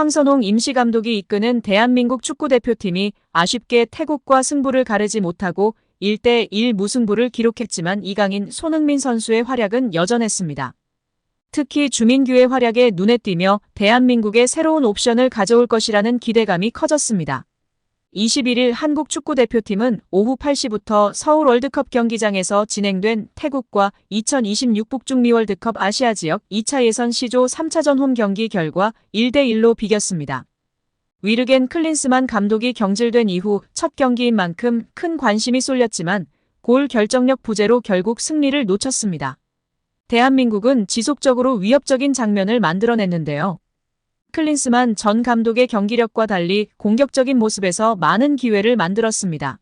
황선홍 임시감독이 이끄는 대한민국 축구대표팀이 아쉽게 태국과 승부를 가르지 못하고 1대1 무승부를 기록했지만 이강인, 손흥민 선수의 활약은 여전했습니다. 특히 주민규의 활약에 눈에 띄며 대한민국의 새로운 옵션을 가져올 것이라는 기대감이 커졌습니다. 21일 한국 축구대표팀은 오후 8시부터 서울 월드컵 경기장에서 진행된 태국과 2026 북중미 월드컵 아시아 지역 2차 예선 C조 3차전 홈 경기 결과 1대1로 비겼습니다. 위르겐 클린스만 감독이 경질된 이후 첫 경기인 만큼 큰 관심이 쏠렸지만 골 결정력 부재로 결국 승리를 놓쳤습니다. 대한민국은 지속적으로 위협적인 장면을 만들어냈는데요. 클린스만 전 감독의 경기력과 달리 공격적인 모습에서 많은 기회를 만들었습니다.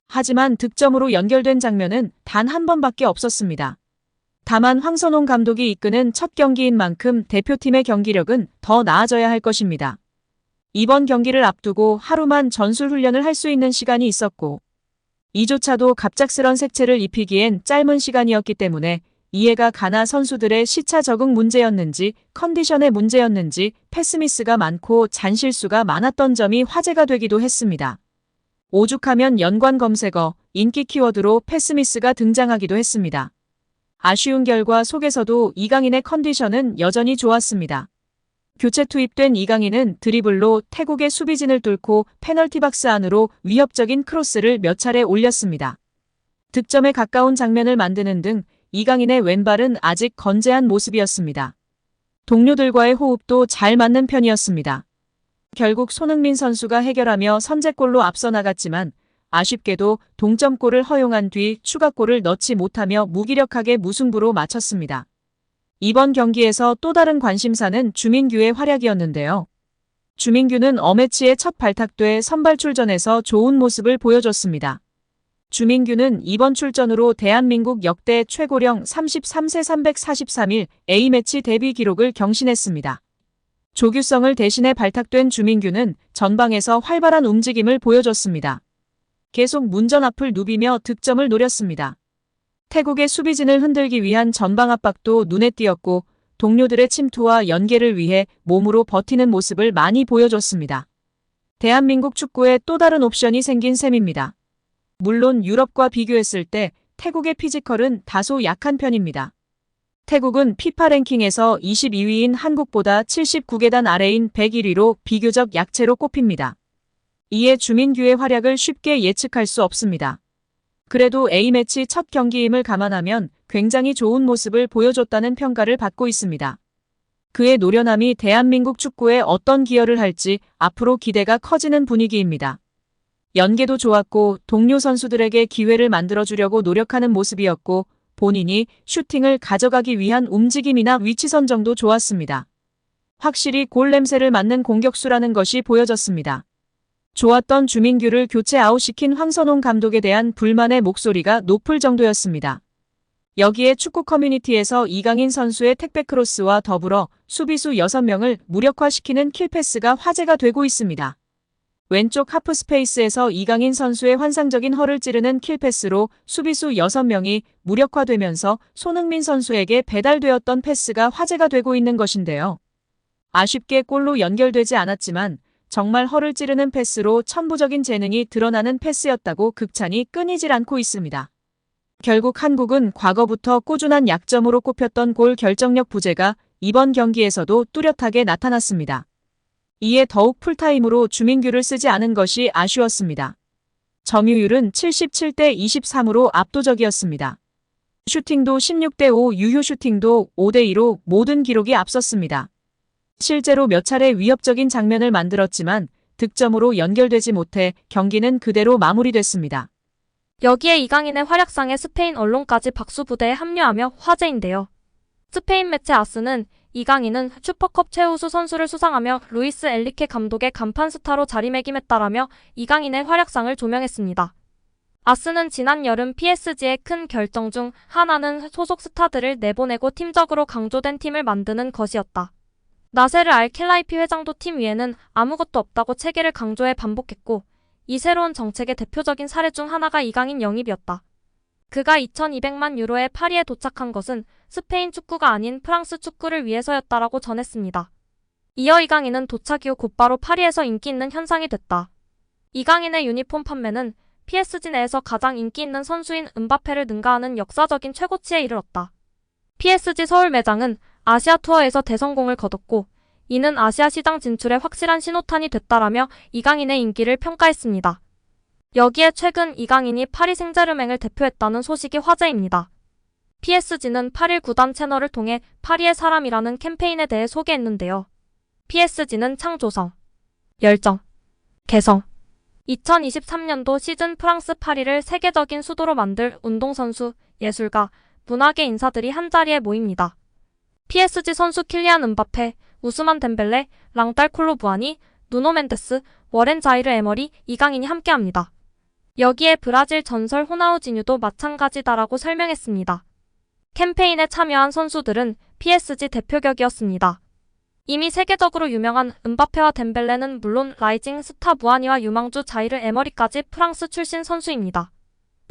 하지만 득점으로 연결된 장면은 단 한 번밖에 없었습니다. 다만 황선홍 감독이 이끄는 첫 경기인 만큼 대표팀의 경기력은 더 나아져야 할 것입니다. 이번 경기를 앞두고 하루만 전술 훈련을 할 수 있는 시간이 있었고 이조차도 갑작스런 색채를 입히기엔 짧은 시간이었기 때문에 이해가 가나 선수들의 시차 적응 문제였는지 컨디션의 문제였는지 패스미스가 많고 잔실수가 많았던 점이 화제가 되기도 했습니다. 오죽하면 연관 검색어, 인기 키워드로 패스미스가 등장하기도 했습니다. 아쉬운 결과 속에서도 이강인의 컨디션은 여전히 좋았습니다. 교체 투입된 이강인은 드리블로 태국의 수비진을 뚫고 페널티 박스 안으로 위협적인 크로스를 몇 차례 올렸습니다. 득점에 가까운 장면을 만드는 등 이강인의 왼발은 아직 건재한 모습이었습니다. 동료들과의 호흡도 잘 맞는 편이었습니다. 결국 손흥민 선수가 해결하며 선제골로 앞서 나갔지만 아쉽게도 동점골을 허용한 뒤 추가골을 넣지 못하며 무기력하게 무승부로 마쳤습니다. 이번 경기에서 또 다른 관심사는 주민규의 활약이었는데요. 주민규는 어매치에 첫 발탁돼 선발 출전해서 좋은 모습을 보여줬습니다. 주민규는 이번 출전으로 대한민국 역대 최고령 33세 343일 A매치 데뷔 기록을 경신했습니다. 조규성을 대신해 발탁된 주민규는 전방에서 활발한 움직임을 보여줬습니다. 계속 문전 앞을 누비며 득점을 노렸습니다. 태국의 수비진을 흔들기 위한 전방 압박도 눈에 띄었고 동료들의 침투와 연계를 위해 몸으로 버티는 모습을 많이 보여줬습니다. 대한민국 축구에 또 다른 옵션이 생긴 셈입니다. 물론 유럽과 비교했을 때 태국의 피지컬은 다소 약한 편입니다. 태국은 피파 랭킹에서 22위인 한국보다 79계단 아래인 101위로 비교적 약체로 꼽힙니다. 이에 주민규의 활약을 쉽게 예측할 수 없습니다. 그래도 A매치 첫 경기임을 감안하면 굉장히 좋은 모습을 보여줬다는 평가를 받고 있습니다. 그의 노련함이 대한민국 축구에 어떤 기여를 할지 앞으로 기대가 커지는 분위기입니다. 연계도 좋았고 동료 선수들에게 기회를 만들어주려고 노력하는 모습이었고 본인이 슈팅을 가져가기 위한 움직임이나 위치 선정도 좋았습니다. 확실히 골 냄새를 맡는 공격수라는 것이 보여졌습니다. 좋았던 주민규를 교체 아웃시킨 황선홍 감독에 대한 불만의 목소리가 높을 정도였습니다. 여기에 축구 커뮤니티에서 이강인 선수의 택배 크로스와 더불어 수비수 6명을 무력화시키는 킬패스가 화제가 되고 있습니다. 왼쪽 하프 스페이스에서 이강인 선수의 환상적인 허를 찌르는 킬패스로 수비수 6명이 무력화되면서 손흥민 선수에게 배달되었던 패스가 화제가 되고 있는 것인데요. 아쉽게 골로 연결되지 않았지만 정말 허를 찌르는 패스로 천부적인 재능이 드러나는 패스였다고 극찬이 끊이질 않고 있습니다. 결국 한국은 과거부터 꾸준한 약점으로 꼽혔던 골 결정력 부재가 이번 경기에서도 뚜렷하게 나타났습니다. 이에 더욱 풀타임으로 주민규를 쓰지 않은 것이 아쉬웠습니다. 점유율은 77대 23으로 압도적이었습니다. 슈팅도 16대 5, 유효 슈팅도 5대 2로 모든 기록이 앞섰습니다. 실제로 몇 차례 위협적인 장면을 만들었지만 득점으로 연결되지 못해 경기는 그대로 마무리됐습니다. 여기에 이강인의 활약상에 스페인 언론까지 박수부대에 합류하며 화제인데요. 스페인 매체 아스는 이강인은 슈퍼컵 최우수 선수를 수상하며 루이스 엔리케 감독의 간판 스타로 자리매김했다라며 이강인의 활약상을 조명했습니다. 아스는 지난 여름 PSG의 큰 결정 중 하나는 소속 스타들을 내보내고 팀적으로 강조된 팀을 만드는 것이었다. 나세르 알켈라이피 회장도 팀 위에는 아무것도 없다고 체계를 강조해 반복했고 이 새로운 정책의 대표적인 사례 중 하나가 이강인 영입이었다. 그가 2200만 유로에 파리에 도착한 것은 스페인 축구가 아닌 프랑스 축구를 위해서였다라고 전했습니다. 이어 이강인은 도착 이후 곧바로 파리에서 인기 있는 현상이 됐다. 이강인의 유니폼 판매는 PSG 내에서 가장 인기 있는 선수인 은바페를 능가하는 역사적인 최고치에 이르렀다. PSG 서울 매장은 아시아 투어에서 대성공을 거뒀고 이는 아시아 시장 진출에 확실한 신호탄이 됐다라며 이강인의 인기를 평가했습니다. 여기에 최근 이강인이 파리 생제르맹을 대표했다는 소식이 화제입니다. PSG는 8일 구단 채널을 통해 파리의 사람이라는 캠페인에 대해 소개했는데요. PSG는 창조성, 열정, 개성. 2023년도 시즌 프랑스 파리를 세계적인 수도로 만들 운동선수, 예술가, 문화계 인사들이 한자리에 모입니다. PSG 선수 킬리안 은바페, 우스만 덴벨레, 랑달 콜로부아니, 누노 멘데스, 워렌 자이르 에머리, 이강인이 함께합니다. 여기에 브라질 전설 호나우지뉴도 마찬가지다라고 설명했습니다. 캠페인에 참여한 선수들은 PSG 대표격이었습니다. 이미 세계적으로 유명한 은바페와 덴벨레는 물론 라이징 스타 무아니와 유망주 자이르 에머리까지 프랑스 출신 선수입니다.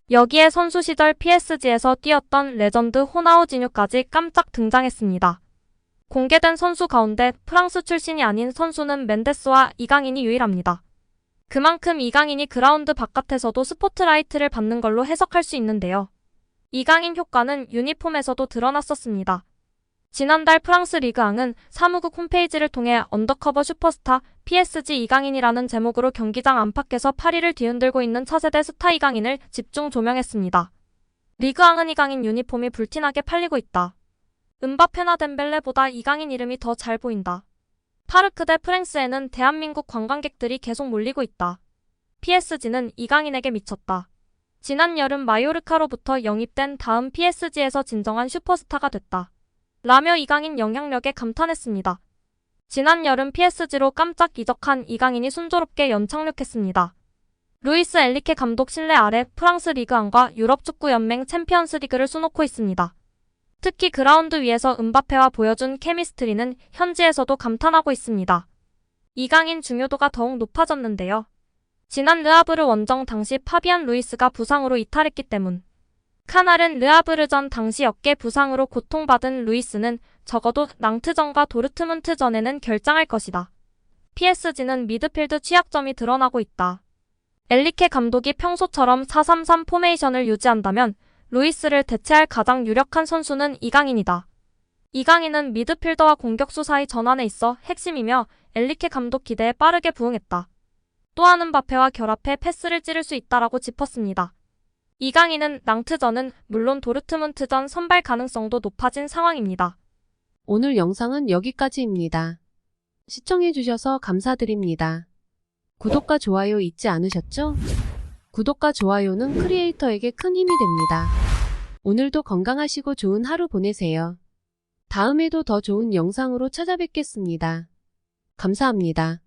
여기에 선수 시절 PSG에서 뛰었던 레전드 호나우지뉴까지 깜짝 등장했습니다. 공개된 선수 가운데 프랑스 출신이 아닌 선수는 멘데스와 이강인이 유일합니다. 그만큼 이강인이 그라운드 바깥에서도 스포트라이트를 받는 걸로 해석할 수 있는데요. 이강인 효과는 유니폼에서도 드러났었습니다. 지난달 프랑스 리그앙은 사무국 홈페이지를 통해 언더커버 슈퍼스타 PSG 이강인이라는 제목으로 경기장 안팎에서 파리를 뒤흔들고 있는 차세대 스타 이강인을 집중 조명했습니다. 리그앙은 이강인 유니폼이 불티나게 팔리고 있다. 은바페나 덴벨레보다 이강인 이름이 더 잘 보인다. 파르크 대 프랑스에는 대한민국 관광객들이 계속 몰리고 있다. PSG는 이강인에게 미쳤다. 지난 여름 마요르카로부터 영입된 다음 PSG에서 진정한 슈퍼스타가 됐다. 라며 이강인 영향력에 감탄했습니다. 지난 여름 PSG로 깜짝 이적한 이강인이 순조롭게 연착륙했습니다. 루이스 엘리케 감독 신뢰 아래 프랑스 리그앙과 유럽축구연맹 챔피언스리그를 수놓고 있습니다. 특히 그라운드 위에서 은바페와 보여준 케미스트리는 현지에서도 감탄하고 있습니다. 이강인 중요도가 더욱 높아졌는데요. 지난 르하브르 원정 당시 파비안 루이스가 부상으로 이탈했기 때문. 카날은 르하브르전 당시 어깨 부상으로 고통받은 루이스는 적어도 낭트전과 도르트문트전에는 결장할 것이다. PSG는 미드필드 취약점이 드러나고 있다. 엘리케 감독이 평소처럼 4-3-3 포메이션을 유지한다면 루이스를 대체할 가장 유력한 선수는 이강인이다. 이강인은 미드필더와 공격수 사이 전환에 있어 핵심이며 엘리케 감독 기대에 빠르게 부응했다. 또한 은바페와 결합해 패스를 찌를 수 있다라고 짚었습니다. 이강인은 낭트전은 물론 도르트문트전 선발 가능성도 높아진 상황입니다. 오늘 영상은 여기까지입니다. 시청해주셔서 감사드립니다. 구독과 좋아요 잊지 않으셨죠? 구독과 좋아요는 크리에이터에게 큰 힘이 됩니다. 오늘도 건강하시고 좋은 하루 보내세요. 다음에도 더 좋은 영상으로 찾아뵙겠습니다. 감사합니다.